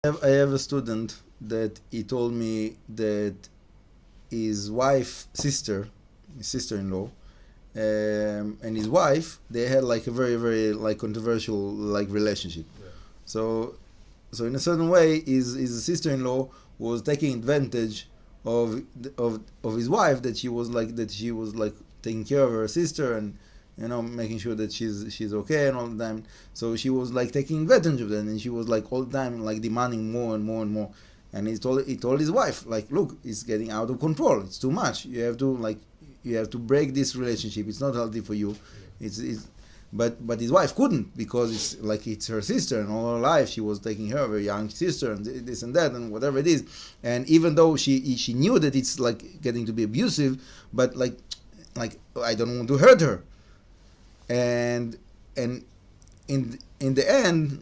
I have a student that he told me that his sister-in-law, and his wife, they had like a very, very like controversial like relationship. Yeah. So in a certain way, his sister-in-law was taking advantage of his wife, that she was like taking care of her sister and making sure that she's okay and all the time. So she was like taking advantage of that, and she was like all the time like demanding more and more and more. And he told his wife, like, look, it's getting out of control. It's too much. You have to break this relationship. It's not healthy for you. But his wife couldn't, because it's her sister, and all her life she was taking care of her young sister and this and that and whatever it is. And even though she knew that it's like getting to be abusive, but like I don't want to hurt her. And in the end,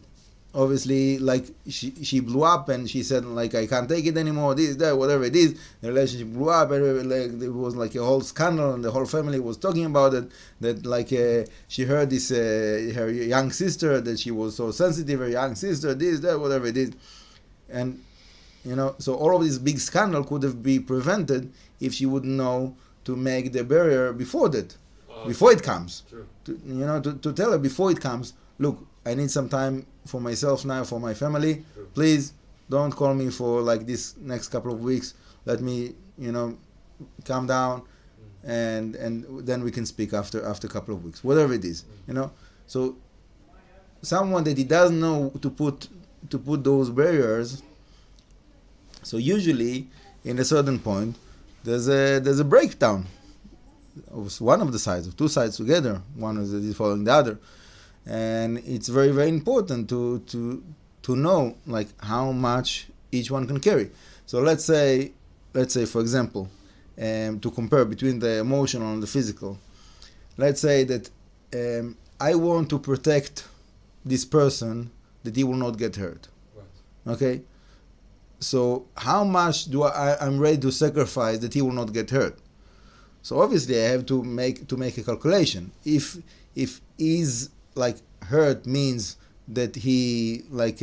obviously, like she blew up, and she said like, I can't take it anymore, this, that, whatever it is. The relationship blew up, and like there was like a whole scandal, and the whole family was talking about it, that like she heard this her young sister, that she was so sensitive, her young sister, this, that, whatever it is. And so all of this big scandal could have been prevented if she would know to make the barrier before that, before it comes. True. To tell her before it comes, look, I need some time for myself now, for my family. True. Please don't call me for like this next couple of weeks. Let me, calm down, and then we can speak after a couple of weeks, whatever it is. So someone that he doesn't know to put those barriers. So usually, in a certain point, there's a breakdown of one of the sides, of two sides together. One is following the other. And it's very, very important to know like how much each one can carry. So let's say for example, to compare between the emotional and the physical. Let's say that I want to protect this person, that he will not get hurt. Right. Okay. So how much I'm ready to sacrifice that he will not get hurt? So obviously I have to make a calculation. If he's like hurt means that he like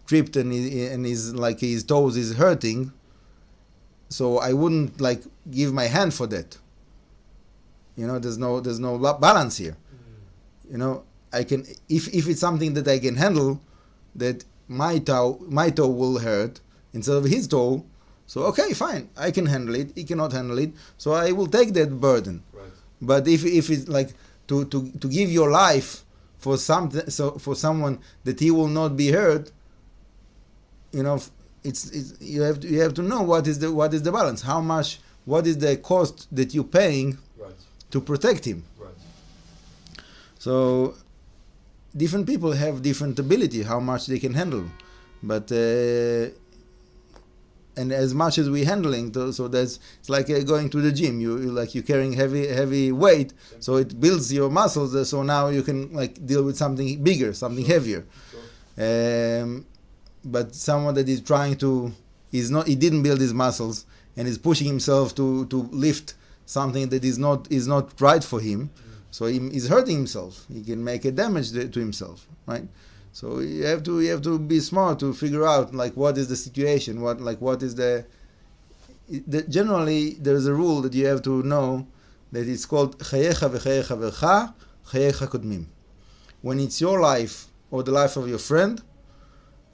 tripped and his like his toes is hurting, so I wouldn't like give my hand for that. There's no balance here. I can, if it's something that I can handle, that my toe will hurt instead of his toe. So okay, fine, I can handle it. He cannot handle it, so I will take that burden. Right. But if it's like to give your life for someone that he will not be hurt, it's you have to know what is the balance. How much? What is the cost that you're paying Right. to protect him? Right. So different people have different ability, how much they can handle, but. And as much as we're handling, so it's like going to the gym. You're carrying heavy weight, so it builds your muscles. So now you can like deal with something bigger, something heavier. Sure. But someone that is trying to, he didn't build his muscles and is pushing himself to lift something that is not right for him. So he's hurting himself. He can make a damage to himself, right? So you have to be smart to figure out like what is the situation, what is the generally there's a rule that you have to know, that it's called chayecha v'chaye chavercha chayecha kodmim. When it's your life or the life of your friend,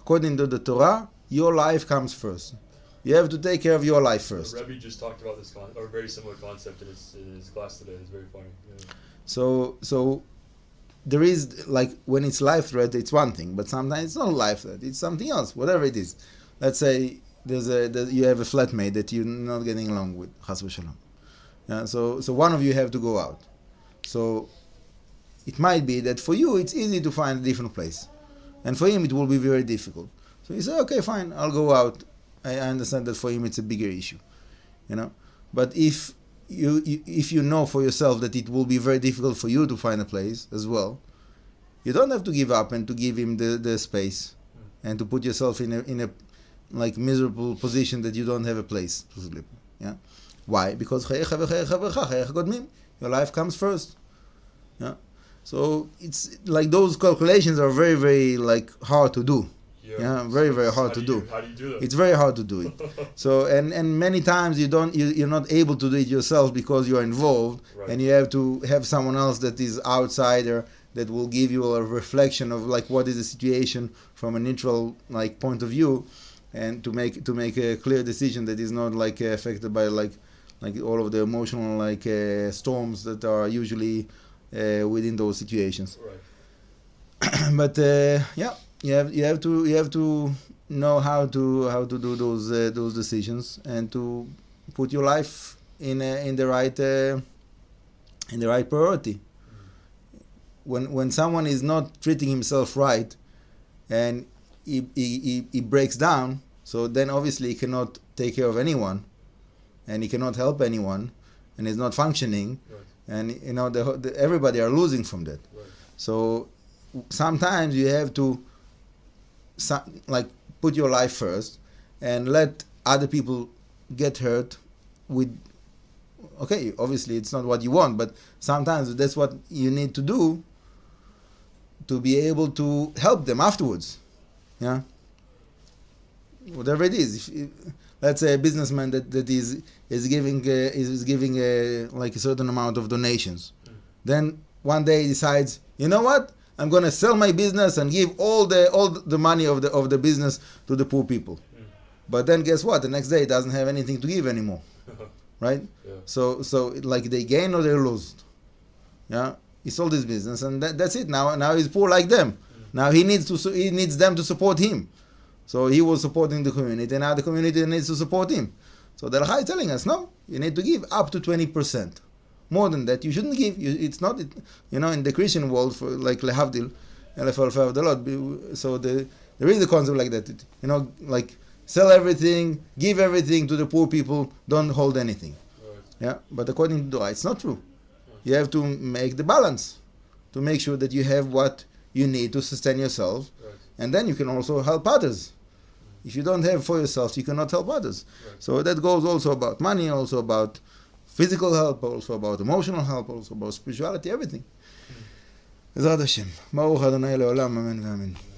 according to the Torah, your life comes first. You have to take care of your life first. The Rebbe just talked about this or a very similar concept in his class today. It's very funny. Yeah. So there is, like, when it's life threat, it's one thing, but sometimes it's not life threat, it's something else, whatever it is. Let's say you have a flatmate that you're not getting along with, chas v'shalom. Yeah, so one of you have to go out. So it might be that for you it's easy to find a different place, and for him it will be very difficult. So you say, okay, fine, I'll go out. I understand that for him it's a bigger issue, But if you know for yourself that it will be very difficult for you to find a place as well, you don't have to give up and to give him the space and to put yourself in a like miserable position that you don't have a place to sleep. Yeah, why? Because your life comes first. Yeah, so it's like those calculations are very, very like hard to do. Yeah, very very hard to do. How do you do that? It's very hard to do it. So and many times you're not able to do it yourself because you're involved, Right. and you have to have someone else that is outsider that will give you a reflection of like what is the situation from a neutral like point of view, and to make a clear decision that is not like affected by like all of the emotional like storms that are usually within those situations. Right. But yeah, you have to know how to do those decisions, and to put your life in the right priority. When someone is not treating himself right, and he breaks down, so then obviously he cannot take care of anyone, and he cannot help anyone, and is not functioning, Right. and everybody are losing from that. Right. So sometimes you have to like put your life first, and let other people get hurt with, okay, obviously it's not what you want, but sometimes that's what you need to do to be able to help them afterwards. Yeah, whatever it is. Let's say a businessman that is giving like a certain amount of donations, then one day he decides, you know what, I'm gonna sell my business and give all the money of the business to the poor people. But then guess what? The next day he doesn't have anything to give anymore, right? Yeah. So like they gain or they lose. Yeah, he sold his business, and that's it. Now he's poor like them. Now he needs them to support him. So he was supporting the community, and now the community needs to support him. So the Lacha is telling us, no, you need to give up to 20%. More than that, you shouldn't give. It's not, in the Christian world, for like lehavdil, so there is a concept like that. Like sell everything, give everything to the poor people, don't hold anything. Right. Yeah, but according to Torah, it's not true. You have to make the balance to make sure that you have what you need to sustain yourself, Right. and then you can also help others. If you don't have for yourself, you cannot help others. Right. So that goes also about money, also about physical help, also about emotional help, also about spirituality, everything. Bezrat Hashem. Baruch Adonai le'olam, amen v'amen.